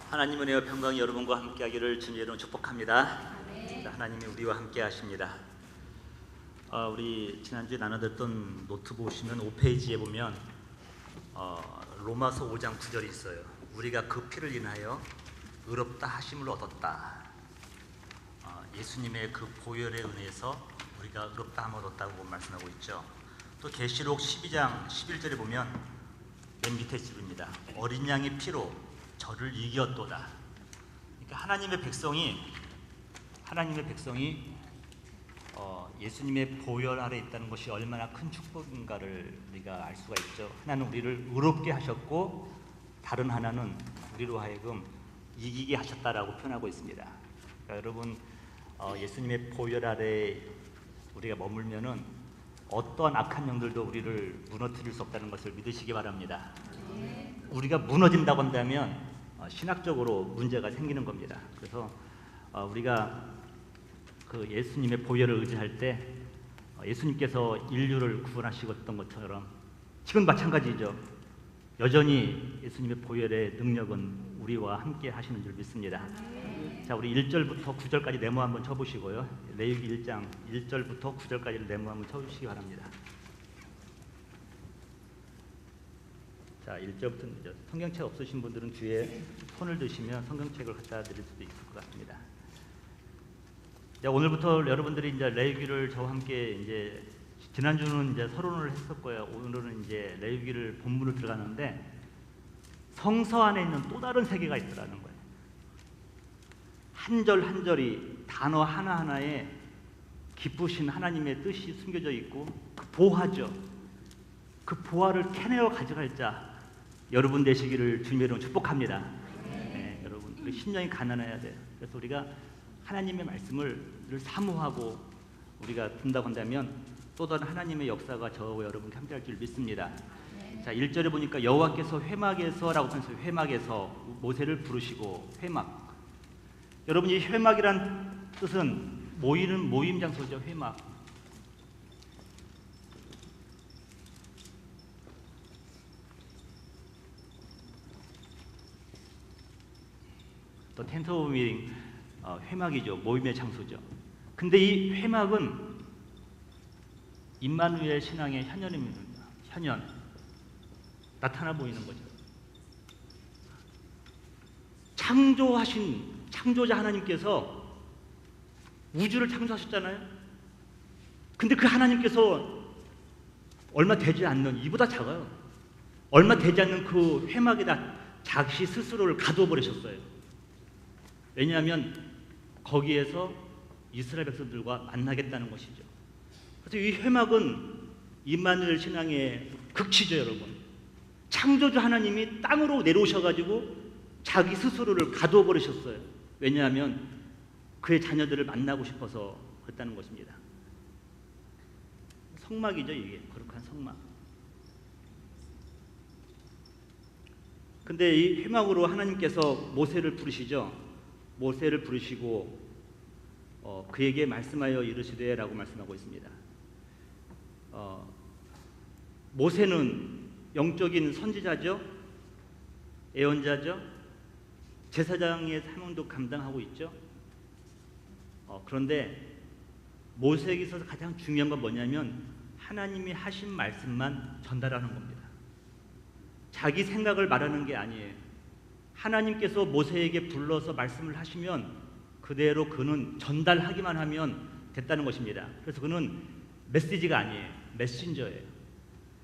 하나님 은혜와 평강이 여러분과 함께하기를 주님의 이름으로 축복합니다. 자, 하나님이 우리와 함께하십니다. 우리 지난주에 나눠드렸던 노트 보시면 5페이지에 보면 로마서 5장 9절이 있어요. 우리가 그 피를 인하여 의롭다 하심을 얻었다. 예수님의 그 보혈에 의해서 우리가 의롭다 함을 얻었다고 말씀하고 있죠. 또 계시록 12장 11절에 보면 맨 밑에 집입니다. 어린 양의 피로 저를 이겼도다. 그러니까 하나님의 백성이 예수님의 보혈 아래 있다는 것이 얼마나 큰 축복인가를 우리가 알 수가 있죠. 하나는 우리를 의롭게 하셨고 다른 하나는 우리로 하여금 이기게 하셨다라고 표현하고 있습니다. 그러니까 여러분 예수님의 보혈 아래 우리가 머물면은 어떠한 악한 영들도 우리를 무너뜨릴 수 없다는 것을 믿으시기 바랍니다. 우리가 무너진다고 한다면 신학적으로 문제가 생기는 겁니다. 그래서 우리가 그 예수님의 보혈을 의지할 때 예수님께서 인류를 구원하시었던 것처럼 지금 마찬가지죠. 여전히 예수님의 보혈의 능력은 우리와 함께 하시는 줄 믿습니다. 자, 우리 1절부터 9절까지 네모 한번 쳐보시고요. 레위기 1장 1절부터 9절까지를 네모 한번 쳐주시기 바랍니다. 자, 1절부터 성경책 없으신 분들은 뒤에 손을 드시면 성경책을 갖다 드릴 수도 있을 것 같습니다. 자, 오늘부터 여러분들이 이제 레위기를 저와 함께 이제 지난주는 이제 서론을 했었고요. 오늘은 이제 레위기를 본문을 들어가는데 성서 안에 있는 또 다른 세계가 있더라는 거예요. 한 절 한 절이 단어 하나하나에 기쁘신 하나님의 뜻이 숨겨져 있고 그 보화죠. 그 보화를 캐내어 가져갈 자 여러분 되시기를 주님의 이름으로 축복합니다. 네, 여러분 우리 심령이 가난해야 돼요. 그래서 우리가 하나님의 말씀을 늘 사모하고 우리가 듣는다고 한다면 또 다른 하나님의 역사가 저와 여러분과 함께할 줄 믿습니다. 자, 1절에 보니까 여호와께서 회막에서라고 하면서 회막에서 모세를 부르시고 회막. 여러분 이 회막이란 뜻은 모이는 모임 장소죠. 회막. 또 텐트 오브 미팅 회막이죠. 모임의 장소죠. 근데 이 회막은 임마누엘 신앙의 현현입니다. 현현. 나타나 보이는 거죠. 창조하신 창조자 하나님께서 우주를 창조하셨잖아요. 근데 그 하나님께서 얼마 되지 않는, 이보다 작아요. 얼마 되지 않는 그 회막에다 자기 스스로를 가두어 버리셨어요. 왜냐하면 거기에서 이스라엘 백성들과 만나겠다는 것이죠. 그래서 이 회막은 임마누엘 신앙의 극치죠, 여러분. 창조주 하나님이 땅으로 내려오셔가지고 자기 스스로를 가두어 버리셨어요. 왜냐하면 그의 자녀들을 만나고 싶어서 그랬다는 것입니다. 성막이죠, 이게. 거룩한 성막. 근데 이 회막으로 하나님께서 모세를 부르시죠. 모세를 부르시고 그에게 말씀하여 이르시되 라고 말씀하고 있습니다. 모세는 영적인 선지자죠. 예언자죠. 제사장의 사명도 감당하고 있죠. 그런데 모세에게 있어서 가장 중요한 건 뭐냐면 하나님이 하신 말씀만 전달하는 겁니다. 자기 생각을 말하는 게 아니에요. 하나님께서 모세에게 불러서 말씀을 하시면 그대로 그는 전달하기만 하면 됐다는 것입니다. 그래서 그는 메시지가 아니에요. 메신저예요.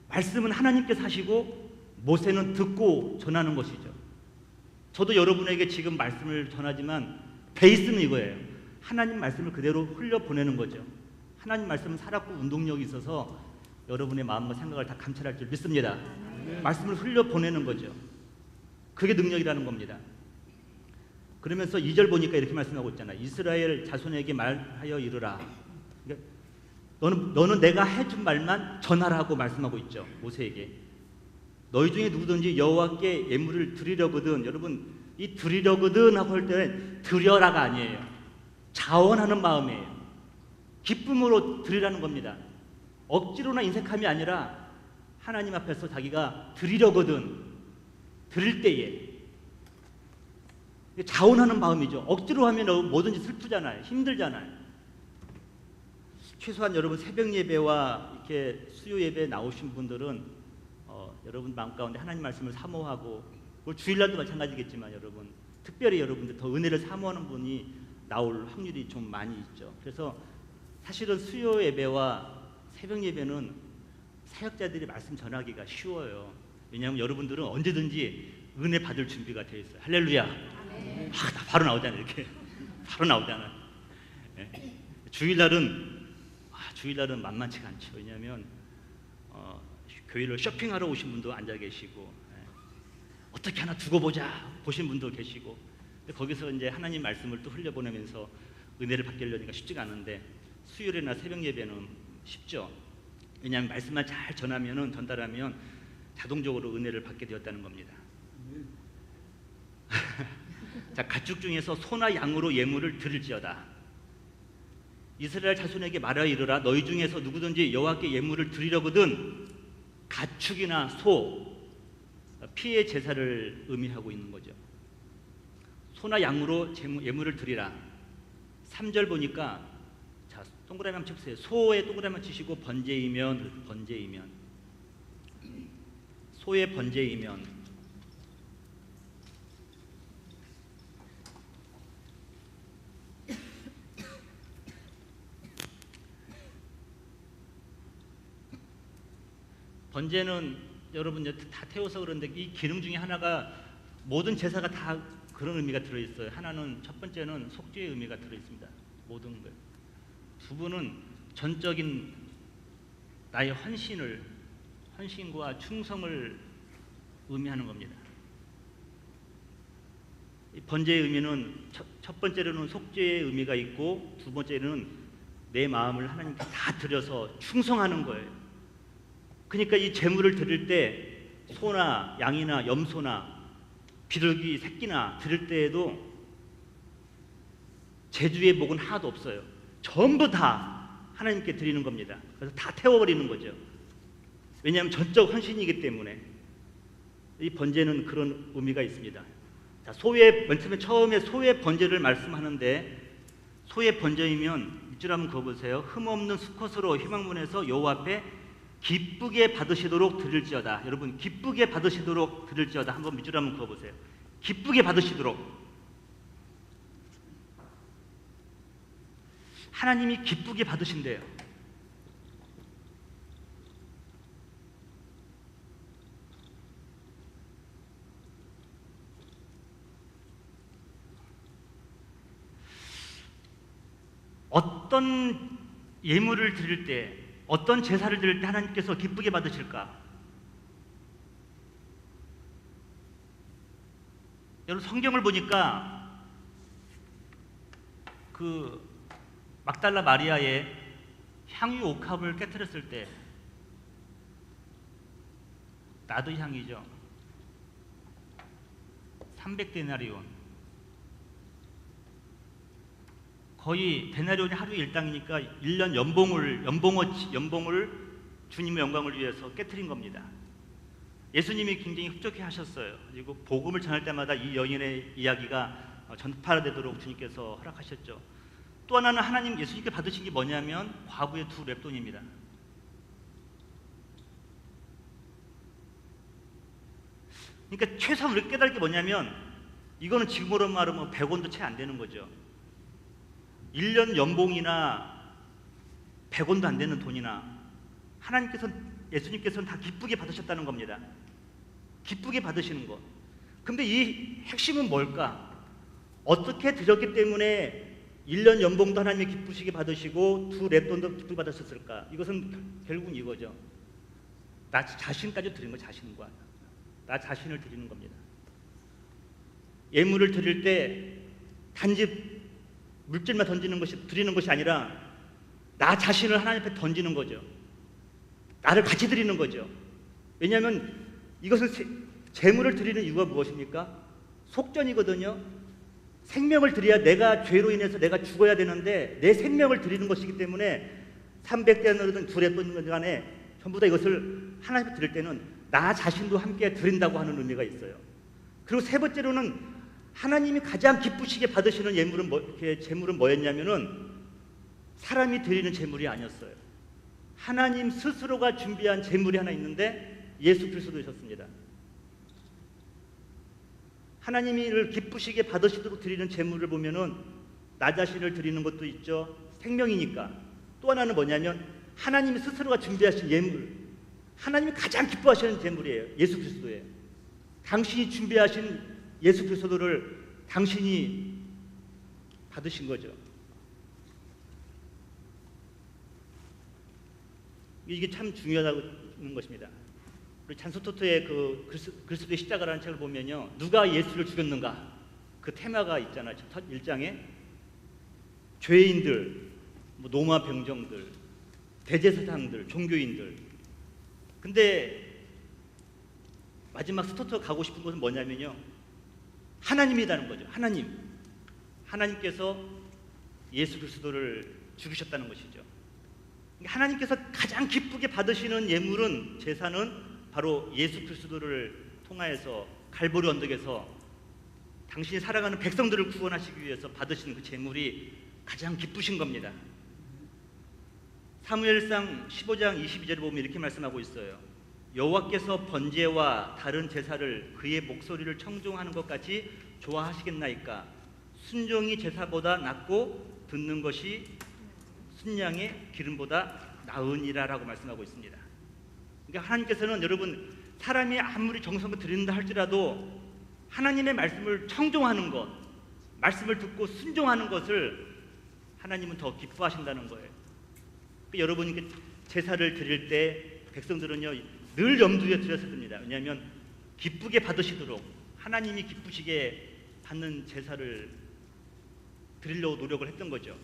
말씀은 하나님께서 하시고 모세는 듣고 전하는 것이죠. 저도 여러분에게 지금 말씀을 전하지만 베이스는 이거예요. 하나님 말씀을 그대로 흘려보내는 거죠. 하나님 말씀은 살았고 운동력이 있어서 여러분의 마음과 생각을 다 감찰할 줄 믿습니다. 말씀을 흘려보내는 거죠. 그게 능력이라는 겁니다. 그러면서 2절 보니까 이렇게 말씀하고 있잖아요. 이스라엘 자손에게 말하여 이르라. 그러니까 너는 내가 해준 말만 전하라고 말씀하고 있죠. 모세에게. 너희 중에 누구든지 여호와께 예물을 드리려거든. 여러분 이 드리려거든 하고 할 때는 드려라가 아니에요. 자원하는 마음이에요. 기쁨으로 드리라는 겁니다. 억지로나 인색함이 아니라 하나님 앞에서 자기가 드리려거든. 드릴 때에 자원하는 마음이죠. 억지로 하면 뭐든지 슬프잖아요. 힘들잖아요. 최소한 여러분 새벽 예배와 이렇게 수요 예배에 나오신 분들은 여러분 마음 가운데 하나님 말씀을 사모하고, 뭐 주일날도 마찬가지겠지만 여러분 특별히 여러분들 더 은혜를 사모하는 분이 나올 확률이 좀 많이 있죠. 그래서 사실은 수요 예배와 새벽 예배는 사역자들이 말씀 전하기가 쉬워요. 왜냐하면 여러분들은 언제든지 은혜 받을 준비가 되어 있어요. 할렐루야. 나 바로 나오잖아요. 이렇게 바로 나오잖아요. 네. 주일날은 만만치가 않죠. 왜냐하면 교회를 쇼핑하러 오신 분도 앉아 계시고, 어떻게 하나 두고 보자 보신 분도 계시고, 거기서 이제 하나님 말씀을 또 흘려보내면서 은혜를 받으려니까 쉽지가 않은데, 수요일이나 새벽 예배는 쉽죠. 왜냐하면 말씀만 잘 전달하면 자동적으로 은혜를 받게 되었다는 겁니다. 자, 가축 중에서 소나 양으로 예물을 드릴지어다. 이스라엘 자손에게 말하여 이르라. 너희 중에서 누구든지 여호와께 예물을 드리려거든 가축이나 소, 피의 제사를 의미하고 있는 거죠. 소나 양으로 예물을 드리라. 3절 보니까, 자, 동그라미 한번 쳐보세요. 소에 동그라미 한번 치시고 번제이면, 소의 번제이면, 번제는 여러분 다 태워서 그런데 이 기능 중에 하나가, 모든 제사가 다 그런 의미가 들어있어요. 하나는, 첫 번째는 속죄의 의미가 들어있습니다. 모든 것. 두 번은 전적인 나의 헌신과 충성을 의미하는 겁니다. 이 번제의 의미는 첫 번째로는 속죄의 의미가 있고, 두 번째는 내 마음을 하나님께 다 드려서 충성하는 거예요. 그러니까 이 제물을 드릴 때 소나 양이나 염소나 비둘기 새끼나 드릴 때에도 제주의 목은 하나도 없어요. 전부 다 하나님께 드리는 겁니다. 그래서 다 태워버리는 거죠. 왜냐하면 전적 헌신이기 때문에. 이 번제는 그런 의미가 있습니다. 자, 맨 처음에 소의 번제를 말씀하는데, 소의 번제이면 밑줄 한번 그어보세요. 흠없는 수컷으로 희망문에서 여호와 앞에 기쁘게 받으시도록 드릴지어다. 여러분, 기쁘게 받으시도록 드릴지어다. 한번 밑줄 한번 그어보세요. 기쁘게 받으시도록. 하나님이 기쁘게 받으신대요. 어떤 예물을 드릴 때, 어떤 제사를 드릴 때 하나님께서 기쁘게 받으실까? 여러분, 성경을 보니까 그 막달라 마리아의 향유 옥합을 깨뜨렸을 때, 나도 향이죠. 300데나리온. 거의 데나리온이 하루 일당이니까 1년 연봉을 주님의 영광을 위해서 깨트린 겁니다. 예수님이 굉장히 흡족해 하셨어요. 그리고 복음을 전할 때마다 이 여인의 이야기가 전파되도록 주님께서 허락하셨죠. 또 하나는 하나님 예수님께 받으신 게 뭐냐면 과부의 2렙돈입니다. 그러니까 최소한 우리가 깨달을 게 뭐냐면, 이거는 지금으로 말하면 100원도 채 안 되는 거죠. 1년 연봉이나 100원도 안 되는 돈이나 예수님께서는 다 기쁘게 받으셨다는 겁니다. 기쁘게 받으시는 것. 근데 이 핵심은 뭘까? 어떻게 드렸기 때문에 1년 연봉도 하나님이 기쁘시게 받으시고 2렙돈도 기쁘게 받으셨을까? 이것은 결국은 이거죠. 나 자신까지 드리는 거, 자신과 나 자신을 드리는 겁니다. 예물을 드릴 때 단지 물질만 드리는 것이 아니라 나 자신을 하나님 앞에 던지는 거죠. 나를 같이 드리는 거죠. 왜냐하면 이것은 재물을 드리는 이유가 무엇입니까? 속전이거든요. 생명을 드려야, 내가 죄로 인해서 내가 죽어야 되는데 내 생명을 드리는 것이기 때문에 300데나리온이든 2렙돈 간에 전부 다 이것을 하나님 앞에 드릴 때는 나 자신도 함께 드린다고 하는 의미가 있어요. 그리고 세 번째로는 하나님이 가장 기쁘시게 받으시는 제물은 뭐였냐면은 사람이 드리는 제물이 아니었어요. 하나님 스스로가 준비한 제물이 하나 있는데 예수 그리스도이셨습니다. 하나님을 기쁘시게 받으시도록 드리는 제물을 보면은 나 자신을 드리는 것도 있죠. 생명이니까. 또 하나는 뭐냐면 하나님이 스스로가 준비하신 예물, 하나님이 가장 기뻐하시는 제물이에요. 예수 그리스도예요. 당신이 준비하신 예수 그리스도를 당신이 받으신 거죠. 이게 참 중요하다는 것입니다. 우리 잔소토토의 그 그리스도의 십자가라는 책을 보면요, 누가 예수를 죽였는가 그 테마가 있잖아요. 첫 1장에 죄인들, 뭐 노마 병정들, 대제사장들, 종교인들. 근데 마지막 스토터 가고 싶은 것은 뭐냐면요, 하나님이라는 거죠. 하나님께서 예수 그리스도를 죽이셨다는 것이죠. 하나님께서 가장 기쁘게 받으시는 예물은, 제사는 바로 예수 그리스도를 통하여서 갈보리 언덕에서 당신이 살아가는 백성들을 구원하시기 위해서 받으시는 그 제물이 가장 기쁘신 겁니다. 사무엘상 15장 22절을 보면 이렇게 말씀하고 있어요. 여호와께서 번제와 다른 제사를 그의 목소리를 청종하는 것 같이 좋아하시겠나이까? 순종이 제사보다 낫고 듣는 것이 순양의 기름보다 나으니라라고 말씀하고 있습니다. 그러니까 하나님께서는, 여러분, 사람이 아무리 정성을 들인다 할지라도 하나님의 말씀을 청종하는 것, 말씀을 듣고 순종하는 것을 하나님은 더 기뻐하신다는 거예요. 그러니까 여러분이 제사를 드릴 때 백성들은요 늘 염두에 두셨을 겁니다. 왜냐하면 기쁘게 받으시도록, 하나님이 기쁘시게 받는 제사를 드리려고 노력을 했던 거죠.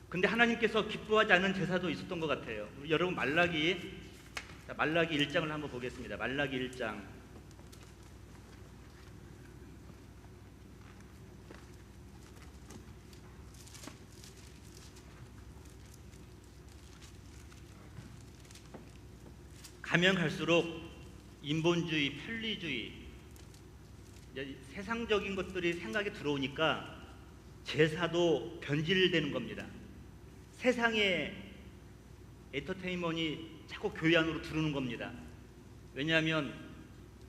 근데 하나님께서 기뻐하지 않은 제사도 있었던 것 같아요. 여러분 말라기 1장을 한번 보겠습니다. 말라기 1장. 가면 갈수록 인본주의, 편리주의, 세상적인 것들이 생각에 들어오니까 제사도 변질되는 겁니다. 세상의 엔터테인먼트이 자꾸 교회 안으로 들어오는 겁니다. 왜냐하면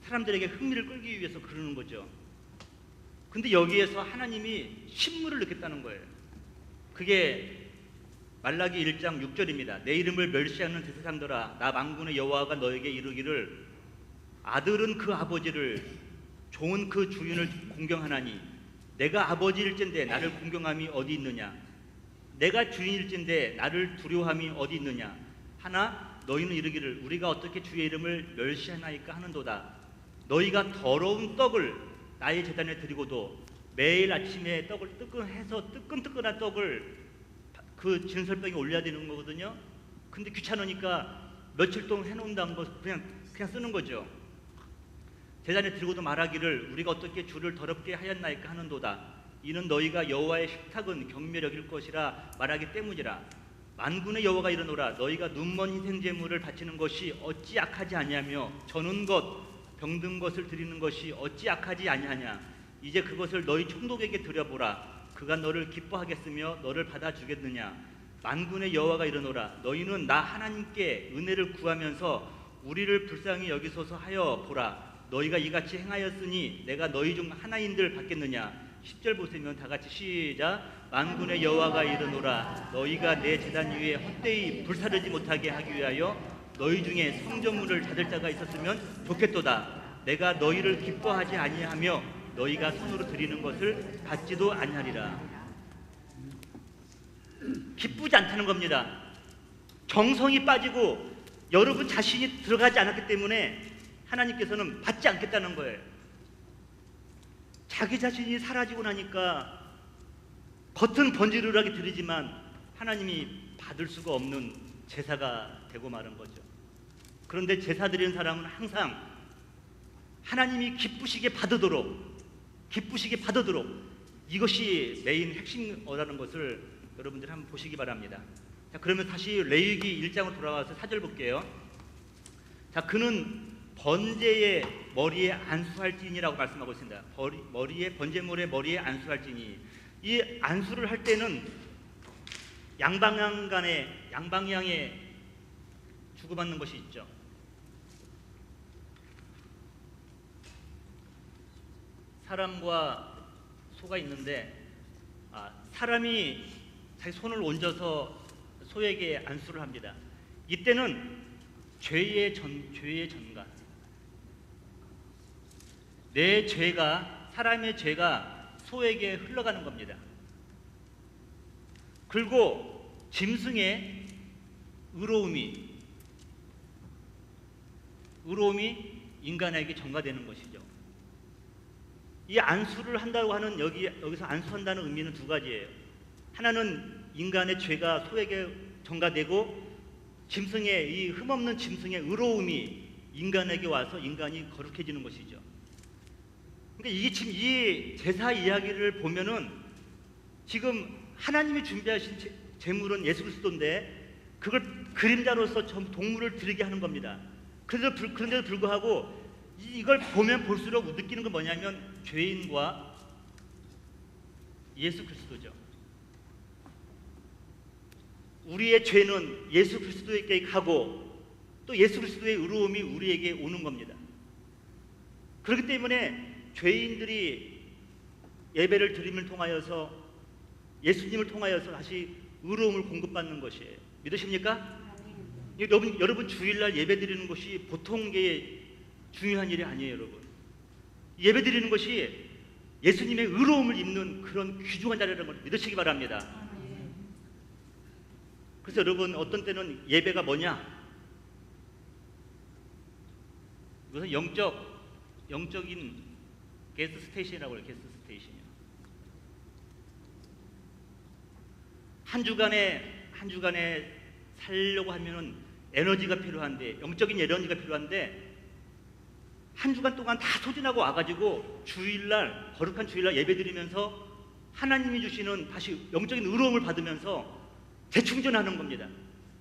사람들에게 흥미를 끌기 위해서 그러는 거죠. 근데 여기에서 하나님이 신물을 느꼈다는 거예요. 그게 말라기 1장 6절입니다. 내 이름을 멸시하는 대세상들아, 나 만군의 여호와가 너에게 이르기를 아들은 그 아버지를, 종은 그 주인을 공경하나니 내가 아버지일진데 나를 공경함이 어디 있느냐? 내가 주인일진데 나를 두려워함이 어디 있느냐? 하나 너희는 이르기를 우리가 어떻게 주의 이름을 멸시하나이까 하는도다. 너희가 더러운 떡을 나의 제단에 드리고도 매일 아침에 떡을 뜨끈뜨끈한 떡을 그 진설병에 올려야 되는 거거든요. 근데 귀찮으니까 며칠 동안 해놓은 다음 그냥 쓰는 거죠. 제단에 드리고도 말하기를 우리가 어떻게 주를 더럽게 하였나이까 하는도다. 이는 너희가 여호와의 식탁은 경멸 여길 것이라 말하기 때문이라. 만군의 여호와가 이르노라. 너희가 눈먼 희생제물을 바치는 것이 어찌 악하지 아니하며 저는 것 병든 것을 드리는 것이 어찌 악하지 아니하냐. 이제 그것을 너희 총독에게 드려보라. 그가 너를 기뻐하겠으며 너를 받아주겠느냐. 만군의 여호와가 이르노라. 너희는 나 하나님께 은혜를 구하면서 우리를 불쌍히 여기소서 하여 보라. 너희가 이같이 행하였으니 내가 너희 중 하나인들 받겠느냐. 10절 보시면 다같이 시작. 만군의 여호와가 이르노라. 너희가 내 제단 위에 헛되이 불사르지 못하게 하기 위하여 너희 중에 성전물을 찾을 자가 있었으면 좋겠도다. 내가 너희를 기뻐하지 아니하며 너희가 손으로 드리는 것을 받지도 아니하리라. 기쁘지 않다는 겁니다. 정성이 빠지고 여러분 자신이 들어가지 않았기 때문에 하나님께서는 받지 않겠다는 거예요. 자기 자신이 사라지고 나니까 겉은 번지르르하게 드리지만 하나님이 받을 수가 없는 제사가 되고 마는 거죠. 그런데 제사 드리는 사람은 항상 하나님이 기쁘시게 받으도록 이것이 메인 핵심어라는 것을 여러분들 한번 보시기 바랍니다. 자, 그러면 다시 레위기 1장으로 돌아가서 4절 볼게요. 자, 그는 번제의 머리에 안수할지니라고 말씀하고 있습니다. 번제물의 머리에 안수할지니, 이 안수를 할 때는 양방향에 주고받는 것이 있죠. 사람과 소가 있는데 사람이 자기 손을 얹어서 소에게 안수를 합니다. 이때는 죄의 전가, 내 죄가, 사람의 죄가 소에게 흘러가는 겁니다. 그리고 짐승의 의로움이 인간에게 전가되는 것이죠. 이 안수를 한다고 하는 여기서 안수한다는 의미는 두 가지예요. 하나는 인간의 죄가 소에게 전가되고, 짐승의 이 흠없는 짐승의 의로움이 인간에게 와서 인간이 거룩해지는 것이죠. 그러니까 이게 지금 이 제사 이야기를 보면은 지금 하나님이 준비하신 제물은 예수 그리스도인데 그걸 그림자로서 동물을 드리게 하는 겁니다. 그런데도 불구하고 이걸 보면 볼수록 느끼는 건 뭐냐면 죄인과 예수 그리스도죠. 우리의 죄는 예수 그리스도에게 가고 또 예수 그리스도의 의로움이 우리에게 오는 겁니다. 그렇기 때문에 죄인들이 예배를 드림을 통하여서, 예수님을 통하여서 다시 의로움을 공급받는 것이에요. 믿으십니까? 여러분 주일날 예배 드리는 것이 보통 게 중요한 일이 아니에요. 여러분, 예배 드리는 것이 예수님의 의로움을 입는 그런 귀중한 자리라는 걸 믿으시기 바랍니다. 그래서 여러분, 어떤 때는 예배가 뭐냐? 이것은 영적인 게스트 스테이션이라고 해요. 게스트 스테이션이요. 한 주간에 살려고 하면은 에너지가 필요한데, 영적인 에너지가 필요한데, 한 주간 동안 다 소진하고 와가지고 주일날, 거룩한 주일날 예배 드리면서 하나님이 주시는 다시 영적인 의로움을 받으면서 재충전하는 겁니다.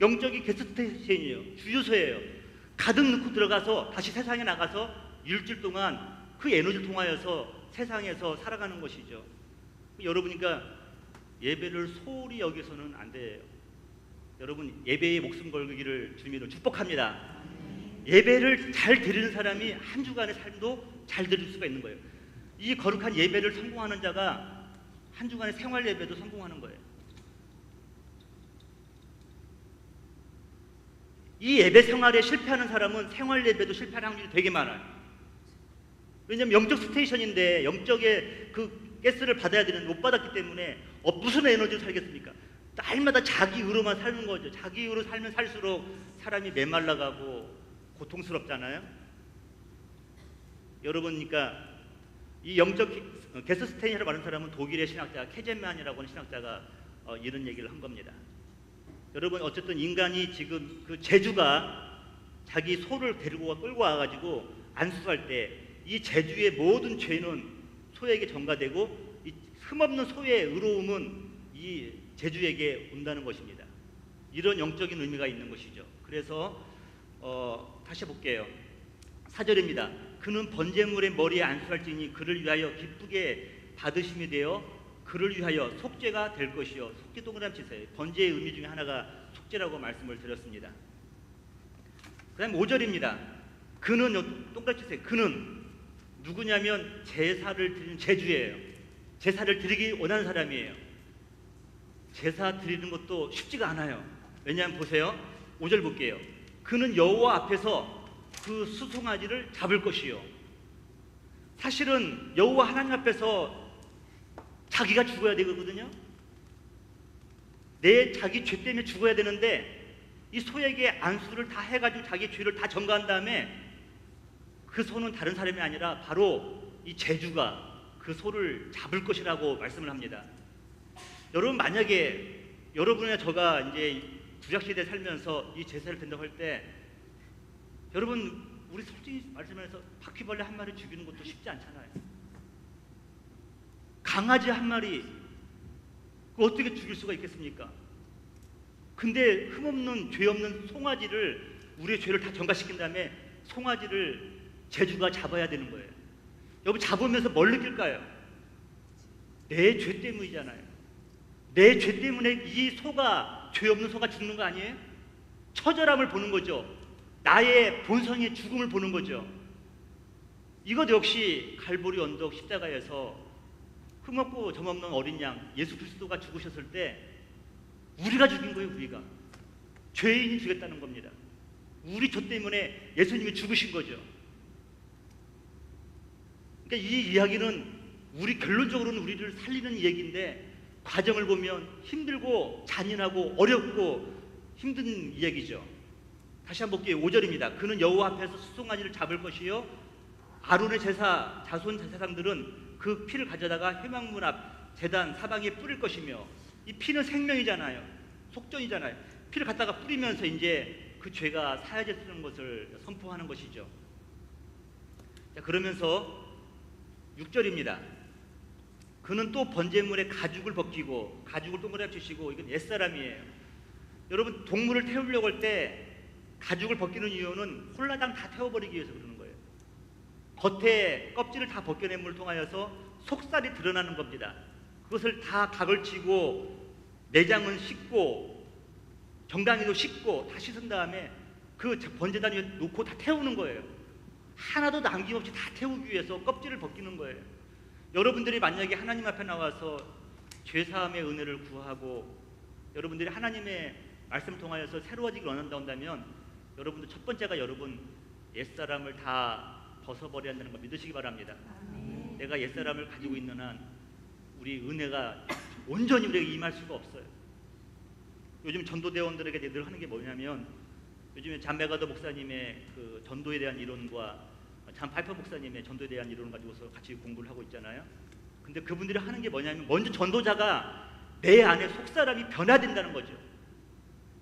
영적인 게스트테이션이에요. 주유소예요. 가득 넣고 들어가서 다시 세상에 나가서 일주일 동안 그 에너지를 통하여서 세상에서 살아가는 것이죠. 여러분이니까 예배를 소홀히 여기서는 안 돼요. 여러분, 예배에 목숨 걸기를 주님으로 축복합니다. 예배를 잘 드리는 사람이 한 주간의 삶도 잘 드릴 수가 있는 거예요. 이 거룩한 예배를 성공하는 자가 한 주간의 생활 예배도 성공하는 거예요. 이 예배 생활에 실패하는 사람은 생활 예배도 실패할 확률이 되게 많아요. 왜냐하면 영적 스테이션인데 영적의 그 가스를 받아야 되는데 못 받았기 때문에 무슨 에너지를 살겠습니까? 날마다 자기 의로만 사는 거죠. 자기 의로 살면 살수록 사람이 메말라가고 고통스럽잖아요. 여러분, 그러니까 이 영적 게스스테인이라고 말하는 사람은 독일의 신학자 케젠만이라고 하는 신학자가 이런 얘기를 한 겁니다. 여러분, 어쨌든 인간이 지금 그 제주가 자기 소를 데리고 끌고 와가지고 안수할 때 이 제주의 모든 죄는 소에게 전가되고, 이 흠없는 소의 의로움은 이 제주에게 온다는 것입니다. 이런 영적인 의미가 있는 것이죠. 그래서 다시 볼게요. 4절입니다. 그는 번제물의 머리에 안수할지니 그를 위하여 기쁘게 받으심이 되어 그를 위하여 속죄가 될 것이요. 속죄 동그라미 치세요. 번제의 의미 중에 하나가 속죄라고 말씀을 드렸습니다. 그 다음 5절입니다. 그는, 동그라미 치세요. 그는 누구냐면 제사를 드리는 제주예요. 제사를 드리기 원하는 사람이에요. 제사 드리는 것도 쉽지가 않아요. 왜냐하면 보세요. 5절 볼게요. 그는 여호와 앞에서 그 수송아지를 잡을 것이요. 사실은 여호와 하나님 앞에서 자기가 죽어야 되거든요. 자기 죄 때문에 죽어야 되는데 이 소에게 안수를 다 해가지고 자기 죄를 다 전가한 다음에 그 소는 다른 사람이 아니라 바로 이 제주가 그 소를 잡을 것이라고 말씀을 합니다. 여러분, 만약에 여러분이나 저가 이제 구약시대에 살면서 이 제사를 드린다고 할 때, 여러분, 우리 솔직히 말씀해서 바퀴벌레 한 마리 죽이는 것도 쉽지 않잖아요. 강아지 한 마리 그거 어떻게 죽일 수가 있겠습니까? 근데 흠없는 죄 없는 송아지를 우리의 죄를 다 전가시킨 다음에 송아지를 제주가 잡아야 되는 거예요. 여러분 잡으면서 뭘 느낄까요? 내 죄 때문이잖아요. 내 죄 때문에 이 소가, 죄 없는 소가 죽는 거 아니에요? 처절함을 보는 거죠. 나의 본성의 죽음을 보는 거죠. 이것 역시 갈보리 언덕 십자가에서 흠없고 점없는 어린 양 예수 그리스도가 죽으셨을 때 우리가 죽인 거예요. 우리가 죄인이 죽였다는 겁니다. 우리 죄 때문에 예수님이 죽으신 거죠. 그러니까 이 이야기는 우리 결론적으로는 우리를 살리는 얘기인데 과정을 보면 힘들고 잔인하고 어렵고 힘든 이야기죠. 다시 한번 볼게요. 5절입니다. 그는 여호와 앞에서 수송아지를 잡을 것이요 아론의 제사 자손 제사장들은 그 피를 가져다가 회막문 앞 제단 사방에 뿌릴 것이며, 이 피는 생명이잖아요. 속전이잖아요. 피를 갖다가 뿌리면서 이제 그 죄가 사해졌다는 것을 선포하는 것이죠. 자, 그러면서 6절입니다. 그는 또 번제물에 가죽을 벗기고 가죽을 동그랗게 주시고, 이건 옛사람이에요. 여러분 동물을 태우려고 할 때 가죽을 벗기는 이유는 홀라당 다 태워버리기 위해서 그러는 거예요. 겉에 껍질을 다 벗겨냄을 통하여서 속살이 드러나는 겁니다. 그것을 다 각을 치고 내장은 씻고 정당이도 씻고 다 씻은 다음에 그 번제단 위에 놓고 다 태우는 거예요. 하나도 남김없이 다 태우기 위해서 껍질을 벗기는 거예요. 여러분들이 만약에 하나님 앞에 나와서 죄사함의 은혜를 구하고 여러분들이 하나님의 말씀을 통하여서 새로워지기를 원한다 한다면 여러분들 첫 번째가 여러분 옛사람을 다 벗어버려야 한다는 걸 믿으시기 바랍니다. 내가 옛사람을 가지고 있는 한 우리 은혜가 온전히 우리에게 임할 수가 없어요. 요즘 전도대원들에게 늘 하는 게 뭐냐면, 요즘에 잠베가더 목사님의 그 전도에 대한 이론과 잠 파이퍼 목사님의 전도에 대한 이론을 가지고서 같이 공부를 하고 있잖아요. 근데 그분들이 하는 게 뭐냐면, 먼저 전도자가 내 안에 속사람이 변화된다는 거죠.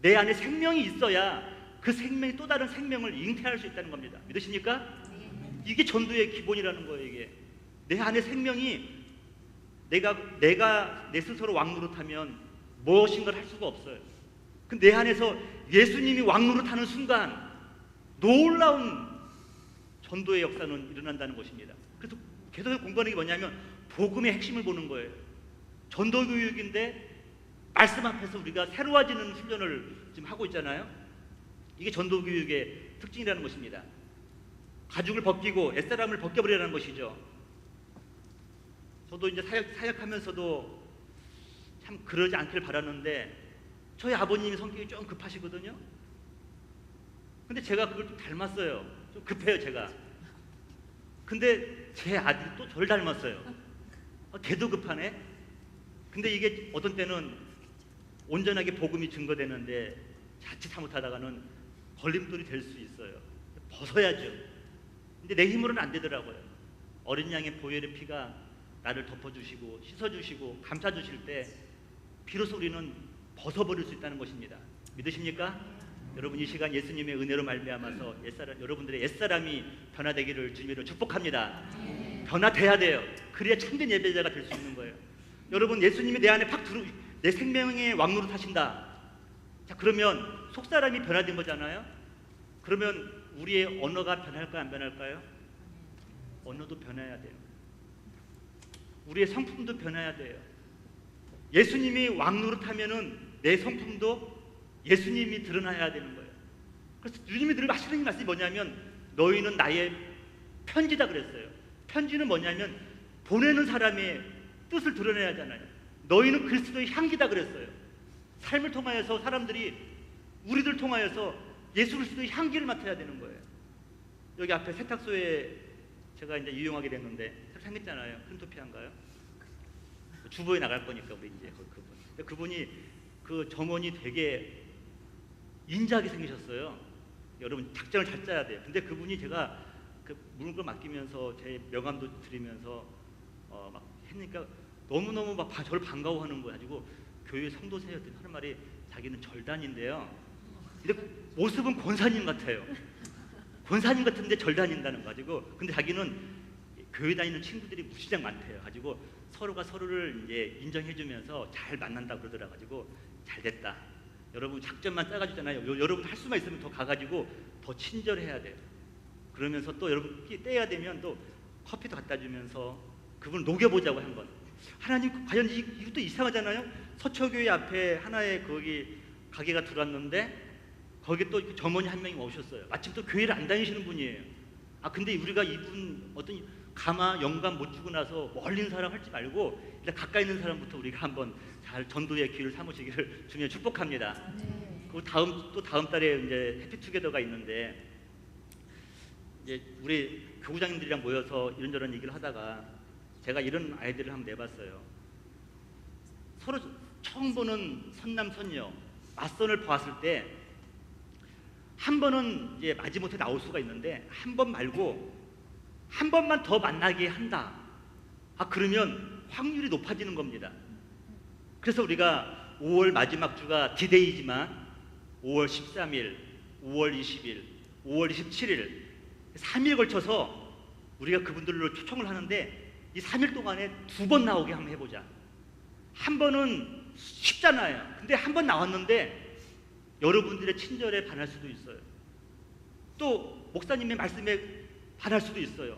내 안에 생명이 있어야 그 생명이 또 다른 생명을 잉태할 수 있다는 겁니다. 믿으십니까? 이게 전도의 기본이라는 거예요. 이게 내 안에 생명이 내가 내 스스로 왕노릇하면 무엇인가를 할 수가 없어요. 근데 내 안에서 예수님이 왕노릇하는 순간 놀라운 전도의 역사는 일어난다는 것입니다. 그래서 계속 공부하는 게 뭐냐면 복음의 핵심을 보는 거예요. 전도 교육인데 말씀 앞에서 우리가 새로워지는 훈련을 지금 하고 있잖아요. 이게 전도 교육의 특징이라는 것입니다. 가죽을 벗기고 옛사람을 벗겨버리라는 것이죠. 저도 이제 사역하면서도 참 그러지 않길 바랐는데, 저희 아버님이 성격이 좀 급하시거든요. 근데 제가 그걸 좀 닮았어요. 좀 급해요, 제가. 근데 제 아들이 또 저를 닮았어요. 걔도 급하네. 근데 이게 어떤 때는 온전하게 복음이 증거되는데 자칫 잘못하다가는 걸림돌이 될 수 있어요. 벗어야죠. 근데 내 힘으로는 안 되더라고요. 어린 양의 보혈의 피가 나를 덮어주시고 씻어주시고 감싸주실 때 비로소 우리는 벗어버릴 수 있다는 것입니다. 믿으십니까? 여러분 이 시간 예수님의 은혜로 말미암아서 여러분들의 옛사람이 변화되기를 주님으로 축복합니다. 변화돼야 돼요. 그래야 참된 예배자가 될 수 있는 거예요. 여러분 예수님이 내 안에 내 생명의 왕노릇 하신다. 자, 그러면 속사람이 변화된 거잖아요. 그러면 우리의 언어가 변할까요? 안 변할까요? 언어도 변해야 돼요. 우리의 성품도 변해야 돼요. 예수님이 왕노릇하면은 내 성품도 예수님이 드러나야 되는 거예요. 그래서 주님이 늘 하시는 말씀이 뭐냐면 너희는 나의 편지다 그랬어요. 편지는 뭐냐면 보내는 사람의 뜻을 드러내야 하잖아요. 너희는 그리스도의 향기다 그랬어요. 삶을 통하여서 사람들이 우리들 통하여서 예수 그리스도의 향기를 맡아야 되는 거예요. 여기 앞에 세탁소에 제가 이제 이용하게 됐는데 새로 생겼잖아요. 크린토피아인가요? 주부에 나갈 거니까 우리 이제 그분. 근데 그분이 그 정원이 되게 인자하게 생기셨어요. 여러분 작전을 잘 짜야 돼요. 근데 그분이 제가 그 물건 맡기면서 제 명함도 드리면서 막 했으니까 너무너무 막 저를 반가워하는 거예요. 가지고 교회 성도세요 하는 말이 자기는 절단인데요. 근데 모습은 권사님 같아요. 권사님 같은데 절 다닌다는 거 가지고. 근데 자기는 교회 다니는 친구들이 무지장 많대요. 가지고 서로가 서로를 이제 인정해주면서 잘 만난다 그러더라. 가지고 잘 됐다. 여러분 작전만 짜가지잖아요. 여러분 할 수만 있으면 더 가가지고 더 친절해야 돼요. 그러면서 또 여러분 때가 되면 또 커피도 갖다 주면서 그분을 녹여보자고 한 건. 하나님 과연 이것도 이상하잖아요. 서초교회 앞에 하나의 거기 가게가 들어왔는데 거기 또 점원이 한 명이 오셨어요. 마침 또 교회를 안 다니시는 분이에요. 아 근데 우리가 이분 어떤 가마 영감 못 주고 나서 멀리 있는 사람 할지 말고 일단 가까이 있는 사람부터 우리가 한번 잘 전도의 기회를 삼으시기를 주님 축복합니다. 그 다음 달에 이제 해피투게더가 있는데 이제 우리 교구장님들이랑 모여서 이런저런 얘기를 하다가 제가 이런 아이디어를 한번 내봤어요. 서로 처음 보는 선남선녀 맞선을 보았을 때 한 번은 이제 마지못해 나올 수가 있는데 한 번 말고 한 번만 더 만나게 한다. 아 그러면 확률이 높아지는 겁니다. 그래서 우리가 5월 마지막 주가 디데이지만 5월 13일, 5월 20일, 5월 27일 3일 걸쳐서 우리가 그분들로 초청을 하는데 이 3일 동안에 2번 나오게 한번 해보자. 한 번은 쉽잖아요. 근데 한 번 나왔는데 여러분들의 친절에 반할 수도 있어요. 또 목사님의 말씀에 반할 수도 있어요.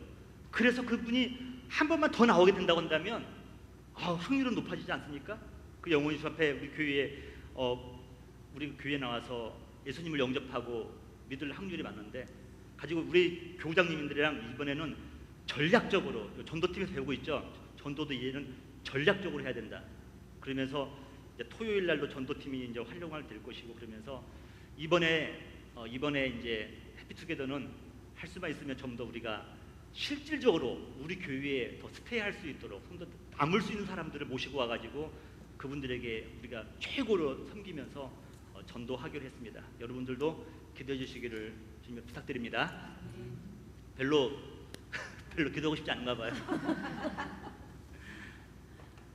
그래서 그분이 한 번만 더 나오게 된다고 한다면 확률은 높아지지 않습니까? 그 영혼이 주 앞에 우리 교회에 나와서 예수님을 영접하고 믿을 확률이 많은데 가지고 우리 교장님들이랑 이번에는 전략적으로 전도팀에서 배우고 있죠. 전도도 이제는 전략적으로 해야 된다. 그러면서 이제 토요일 날도 전도팀이 이제 활용할 될 것이고 그러면서 이번에 이제 해피투게더는 할 수만 있으면 좀 더 우리가 실질적으로 우리 교회에 더 스테이할 수 있도록 좀 더 남을 수 있는 사람들을 모시고 와가지고 그분들에게 우리가 최고로 섬기면서 전도하기로 했습니다. 여러분들도 기도해 주시기를 주님 부탁드립니다. 별로 기도하고 싶지 않은가 봐요.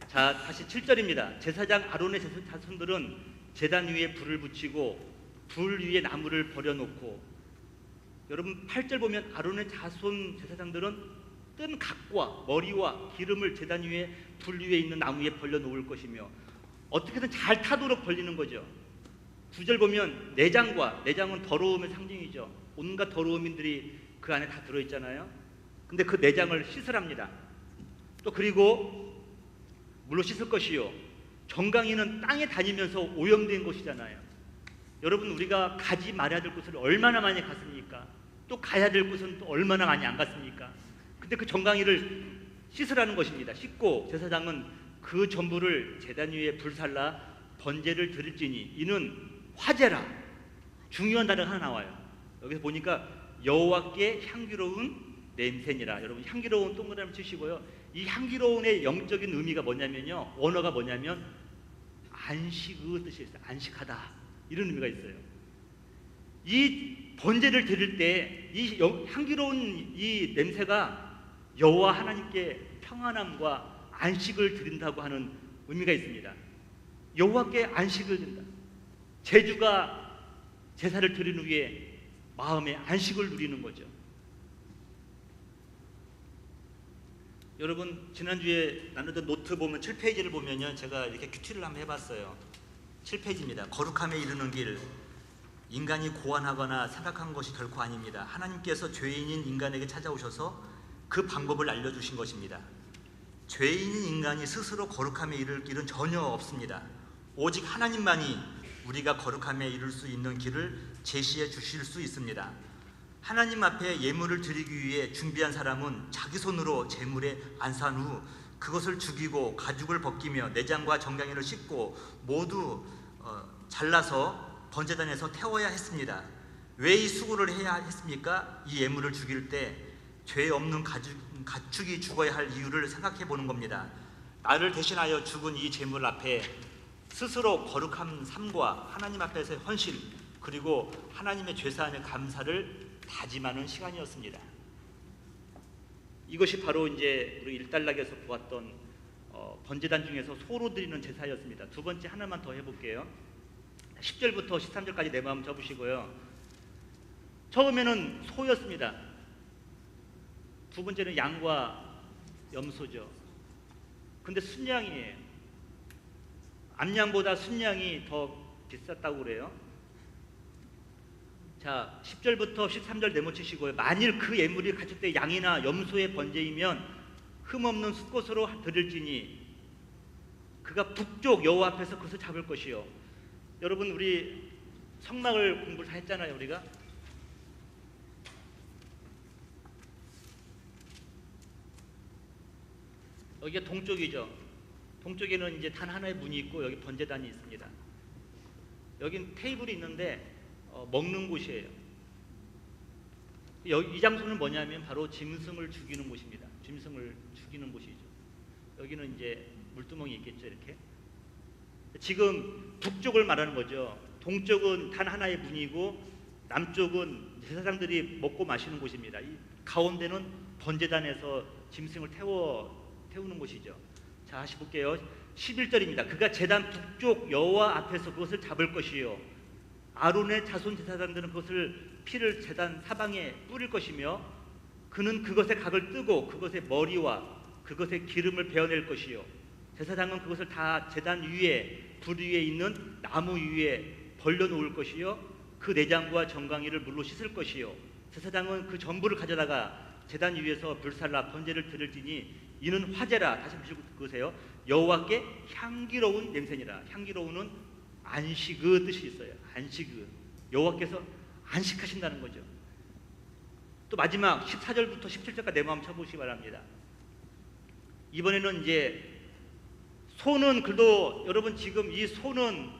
자, 다시 7절입니다. 제사장 아론의 자손들은 제단 위에 불을 붙이고 불 위에 나무를 버려놓고, 여러분 8절 보면 아론의 자손 제사장들은 뜬 각과 머리와 기름을 제단 위에 불 위에 있는 나무에 벌려놓을 것이며 어떻게든 잘 타도록 벌리는 거죠. 9절 보면 내장은 더러움의 상징이죠. 온갖 더러움인들이 그 안에 다 들어있잖아요. 근데 그 내장을 씻으랍니다. 또 그리고 물로 씻을 것이요, 정강이는 땅에 다니면서 오염된 것이잖아요. 여러분 우리가 가지 말아야 될 곳을 얼마나 많이 갔습니까? 또 가야 될 곳은 또 얼마나 많이 안 갔습니까? 근데 그 정강이를 씻으라는 것입니다. 씻고 제사장은 그 전부를 제단 위에 불살라 번제를 드릴지니 이는 화제라. 중요한 단어가 하나 나와요. 여기서 보니까 여호와께 향기로운 냄새니라. 여러분 향기로운 동그라미 치시고요. 이 향기로운의 영적인 의미가 뭐냐면요, 원어가 뭐냐면 안식의 뜻이 있어요. 안식하다, 이런 의미가 있어요. 이 번제를 드릴 때 이 향기로운 이 냄새가 여호와 하나님께 평안함과 안식을 드린다고 하는 의미가 있습니다. 여호와께 안식을 드린다. 제주가 제사를 드린 후에 마음의 안식을 누리는 거죠. 여러분 지난주에 나누던 노트 보면 7페이지를 보면요, 제가 이렇게 큐티를 한번 해봤어요. 7페이지입니다. 거룩함에 이르는 길. 인간이 고안하거나 생각한 것이 결코 아닙니다. 하나님께서 죄인인 인간에게 찾아오셔서 그 방법을 알려주신 것입니다. 죄인인 인간이 스스로 거룩함에 이를 길은 전혀 없습니다. 오직 하나님만이 우리가 거룩함에 이를 수 있는 길을 제시해 주실 수 있습니다. 하나님 앞에 예물을 드리기 위해 준비한 사람은 자기 손으로 제물에 안산 후 그것을 죽이고 가죽을 벗기며 내장과 정강이를 씻고 모두 잘라서 번제단에서 태워야 했습니다. 왜 이 수고를 해야 했습니까? 이 예물을 죽일 때 죄 없는 가축이 죽어야 할 이유를 생각해 보는 겁니다. 나를 대신하여 죽은 이 제물 앞에 스스로 거룩한 삶과 하나님 앞에서의 헌신, 그리고 하나님의 죄사함의 감사를 다짐하는 시간이었습니다. 이것이 바로 이제 우리 일단락에서 보았던 번제단 중에서 소로 드리는 제사였습니다. 두 번째 하나만 더 해볼게요. 10절부터 13절까지 내 마음 접으시고요. 처음에는 소였습니다. 두 번째는 양과 염소죠. 근데 순양이에요. 암양보다 순양이 더 비쌌다고 그래요. 자, 10절부터 13절 내모치시고요. 만일 그 예물이 가축대 양이나 염소의 번제이면 흠없는 숫것으로 드릴지니 그가 북쪽 여호와 앞에서 그것을 잡을 것이요. 여러분, 우리 성막을 공부를 다 했잖아요. 우리가 여기가 동쪽이죠. 동쪽에는 이제 단 하나의 문이 있고 여기 번제단이 있습니다. 여긴 테이블이 있는데 먹는 곳이에요. 이 장소는 뭐냐면 바로 짐승을 죽이는 곳입니다. 짐승을 죽이는 곳이죠. 여기는 이제 물두멍이 있겠죠. 이렇게 지금 북쪽을 말하는 거죠. 동쪽은 단 하나의 문이고 남쪽은 제사장들이 먹고 마시는 곳입니다. 이 가운데는 번제단에서 짐승을 태우는 곳이죠. 자, 다시 볼게요. 11절입니다. 그가 제단 북쪽 여호와 앞에서 그것을 잡을 것이요. 아론의 자손 제사장들은 그것을 피를 제단 사방에 뿌릴 것이며 그는 그것의 각을 뜨고 그것의 머리와 그것의 기름을 베어낼 것이요. 제사장은 그것을 다 제단 위에 불 위에 있는 나무 위에 벌려놓을 것이요. 그 내장과 정강이를 물로 씻을 것이요. 제사장은 그 전부를 가져다가 제단 위에서 불살라 번제를 드릴지니 이는 화제라. 다시 보세요. 여호와께 향기로운 냄새니라. 향기로운은 안식의 뜻이 있어요. 안식의. 여호와께서 안식하신다는 거죠. 또 마지막 14절부터 17절까지 내 마음 쳐보시기 바랍니다. 이번에는 이제 소는 그래도 여러분 지금 이 소는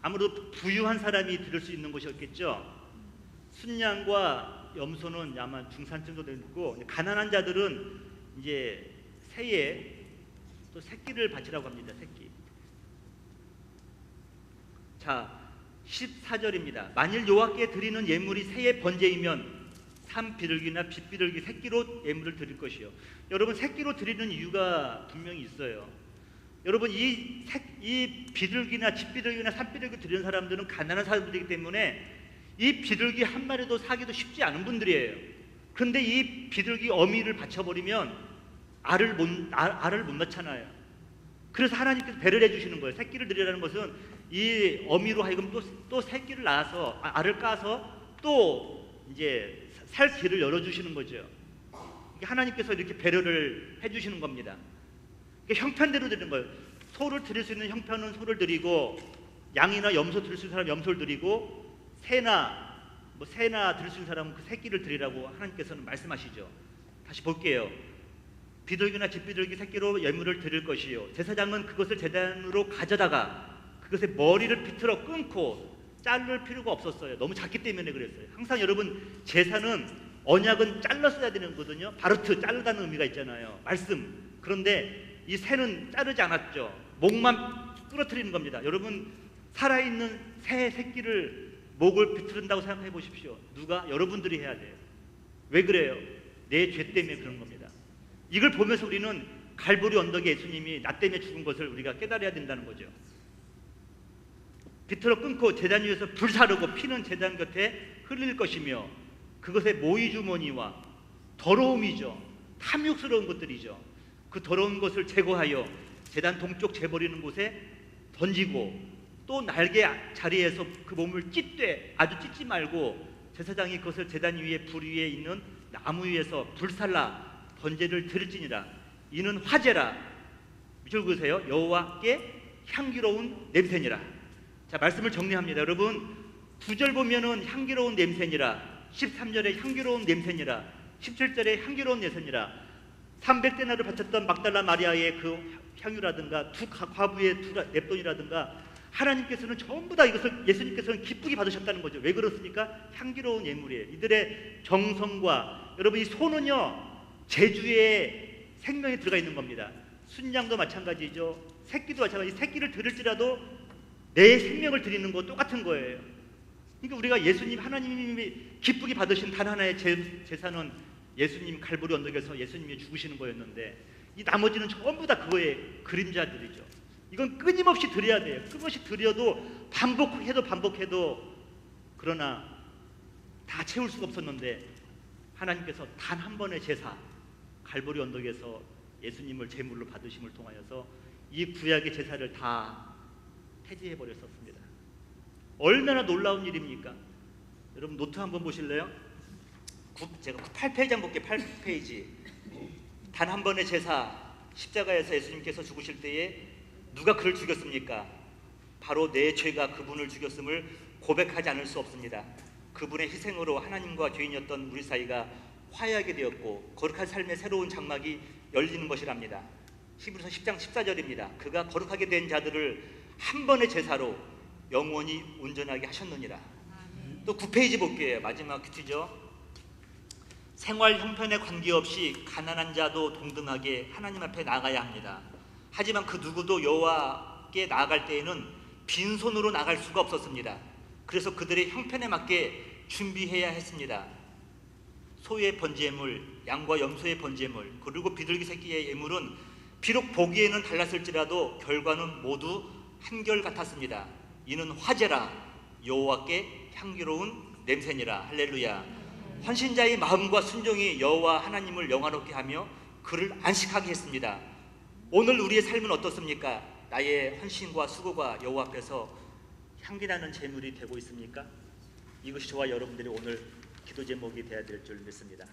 아무래도 부유한 사람이 드릴 수 있는 것이었겠죠. 순양과 염소는 아마 중산층도 되고 가난한 자들은 이제 새에 또 새끼를 바치라고 합니다. 새끼. 자, 14절입니다. 만일 여호와께 드리는 예물이 새의 번제이면 산비둘기나 빗비둘기 새끼로 예물을 드릴 것이요. 여러분, 새끼로 드리는 이유가 분명히 있어요. 여러분, 이 비둘기나 집비둘기나 산비둘기 드리는 사람들은 가난한 사람들이기 때문에 이 비둘기 한 마리도 사기도 쉽지 않은 분들이에요. 그런데 이 비둘기 어미를 바쳐버리면 알을 못 낳잖아요. 그래서 하나님께서 배를 해주시는 거예요. 새끼를 드리라는 것은 이 어미로 하여금 또 새끼를 낳아서 알을 까서 또 이제 살 길을 열어주시는 거죠. 하나님께서 이렇게 배려를 해주시는 겁니다. 형편대로 드리는 거예요. 소를 드릴 수 있는 형편은 소를 드리고 양이나 염소 드릴 수 있는 사람은 염소를 드리고 새나 드릴 수 있는 사람은 그 새끼를 드리라고 하나님께서는 말씀하시죠. 다시 볼게요. 비둘기나 집비둘기 새끼로 예물을 드릴 것이요. 제사장은 그것을 제단으로 가져다가 그것의 머리를 비틀어 끊고 자를 필요가 없었어요. 너무 작기 때문에 그랬어요. 항상 여러분 제사는 언약은 잘랐어야 되는 거거든요. 바르트 자르다는 의미가 있잖아요. 말씀. 그런데 이 새는 자르지 않았죠. 목만 부러뜨리는 겁니다. 여러분, 살아있는 새 새끼를 목을 비틀은다고 생각해 보십시오. 누가? 여러분들이 해야 돼요. 왜 그래요? 내 죄 때문에 그런 겁니다. 이걸 보면서 우리는 갈보리 언덕에 예수님이 나 때문에 죽은 것을 우리가 깨달아야 된다는 거죠. 비틀어 끊고 제단 위에서 불사르고 피는 제단 곁에 흘릴 것이며 그것의 모이주머니와 더러움이죠. 탐욕스러운 것들이죠. 그 더러운 것을 제거하여 제단 동쪽 재버리는 곳에 던지고 또 날개 자리에서 그 몸을 찢되 아주 찢지 말고 제사장이 그것을 제단 위에 불 위에 있는 나무 위에서 불살라 번제를 드릴지니라. 이는 화제라. 밑줄 그으세요. 여호와께 향기로운 냄새니라. 자, 말씀을 정리합니다. 여러분, 9절 보면은 향기로운 냄새니라, 13절에 향기로운 냄새니라, 17절에 향기로운 냄새니라. 300데나를 바쳤던 막달라 마리아의 그 향유라든가 두 과부의 두 냅돈이라든가 하나님께서는 전부 다 이것을 예수님께서는 기쁘게 받으셨다는 거죠. 왜 그렇습니까? 향기로운 예물이에요. 이들의 정성과 여러분 이 소는요 제주의 생명이 들어가 있는 겁니다. 순양도 마찬가지죠. 새끼도 마찬가지. 새끼를 들을지라도 내 생명을 드리는 거 똑같은 거예요. 그러니까 우리가 예수님 하나님이 기쁘게 받으신 단 하나의 제사는 예수님 갈보리 언덕에서 예수님이 죽으시는 거였는데 이 나머지는 전부 다 그거의 그림자들이죠. 이건 끊임없이 드려야 돼요. 끊임없이 드려도 반복해도 그러나 다 채울 수가 없었는데 하나님께서 단 한 번의 제사 갈보리 언덕에서 예수님을 제물로 받으심을 통하여서 이 구약의 제사를 다 폐지해 버렸었습니다. 얼마나 놀라운 일입니까? 여러분 노트 한번 보실래요? 제가 8페이지 한번 볼게요. 8페이지. 단 한 번의 제사, 십자가에서 예수님께서 죽으실 때에 누가 그를 죽였습니까? 바로 내 죄가 그분을 죽였음을 고백하지 않을 수 없습니다. 그분의 희생으로 하나님과 죄인이었던 우리 사이가 화해하게 되었고 거룩한 삶의 새로운 장막이 열리는 것이랍니다. 히브리서 10장 14절입니다. 그가 거룩하게 된 자들을 한 번의 제사로 영원히 온전하게 하셨느니라. 또 9페이지 볼게요. 마지막 큐티죠. 생활 형편에 관계없이 가난한 자도 동등하게 하나님 앞에 나가야 합니다. 하지만 그 누구도 여호와께 나아갈 때에는 빈손으로 나갈 수가 없었습니다. 그래서 그들의 형편에 맞게 준비해야 했습니다. 소의 번제물, 양과 염소의 번제물, 그리고 비둘기 새끼의 예물은 비록 보기에는 달랐을지라도 결과는 모두 한결같았습니다. 이는 화제라, 여호와께 향기로운 냄새니라. 할렐루야. 헌신자의 마음과 순종이 여호와 하나님을 영화롭게 하며 그를 안식하게 했습니다. 오늘 우리의 삶은 어떻습니까? 나의 헌신과 수고가 여호와 앞에서 향기나는 제물이 되고 있습니까? 이것이 저와 여러분들이 오늘 기도 제목이 되어야 될 줄 믿습니다.